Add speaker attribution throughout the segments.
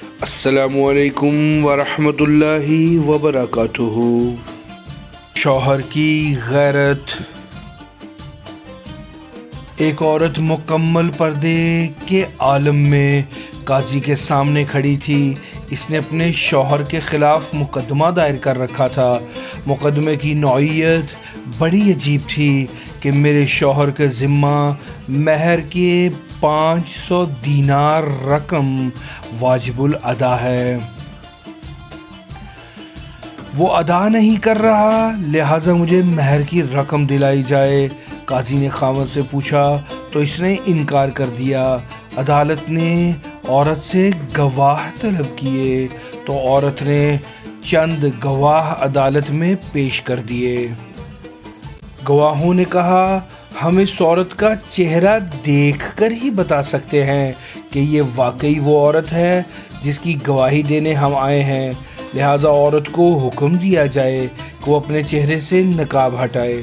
Speaker 1: السلام علیکم ورحمۃ اللہ وبرکاتہ۔ شوہر کی غیرت۔ ایک عورت مکمل پردے کے عالم میں قاضی کے سامنے کھڑی تھی۔ اس نے اپنے شوہر کے خلاف مقدمہ دائر کر رکھا تھا۔ مقدمے کی نوعیت بڑی عجیب تھی کہ میرے شوہر کے ذمہ مہر کے 500 دینار رقم واجب الادا ہے، وہ ادا نہیں کر رہا، لہٰذا مجھے مہر کی رقم دلائی جائے۔ قاضی نے خاوند سے پوچھا تو اس نے انکار کر دیا۔ عدالت نے عورت سے گواہ طلب کیے تو عورت نے چند گواہ عدالت میں پیش کر دیے۔ گواہوں نے کہا، ہم اس عورت کا چہرہ دیکھ کر ہی بتا سکتے ہیں کہ یہ واقعی وہ عورت ہے جس کی گواہی دینے ہم آئے ہیں، لہٰذا عورت کو حکم دیا جائے کہ وہ اپنے چہرے سے نقاب ہٹائے۔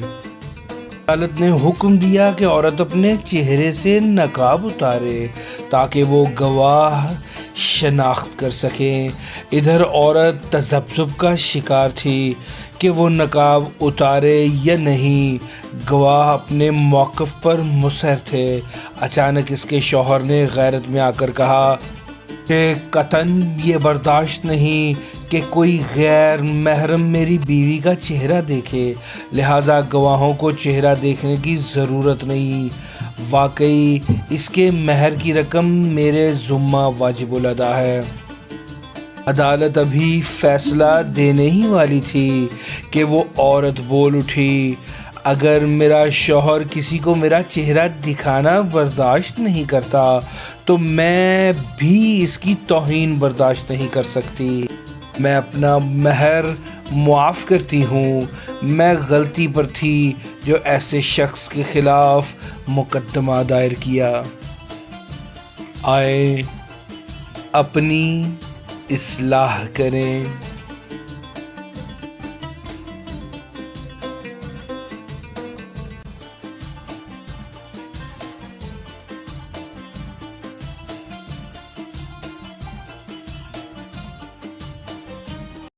Speaker 1: عدالت نے حکم دیا کہ عورت اپنے چہرے سے نقاب اتارے تاکہ وہ گواہ شناخت کر سکیں۔ ادھر عورت تذبذب کا شکار تھی کہ وہ نقاب اتارے یا نہیں۔ گواہ اپنے موقف پر مصر تھے۔ اچانک اس کے شوہر نے غیرت میں آ کر کہا کہ قطعاً یہ برداشت نہیں کہ کوئی غیر محرم میری بیوی کا چہرہ دیکھے، لہٰذا گواہوں کو چہرہ دیکھنے کی ضرورت نہیں۔ واقعی اس کے مہر کی رقم میرے ذمہ واجب الادا ہے۔ عدالت ابھی فیصلہ دینے ہی والی تھی کہ وہ عورت بول اٹھی، اگر میرا شوہر کسی کو میرا چہرہ دکھانا برداشت نہیں کرتا تو میں بھی اس کی توہین برداشت نہیں کر سکتی۔ میں اپنا مہر معاف کرتی ہوں، میں غلطی پر تھی جو ایسے شخص کے خلاف مقدمہ دائر کیا۔ آئے اپنی اصلاح کریں۔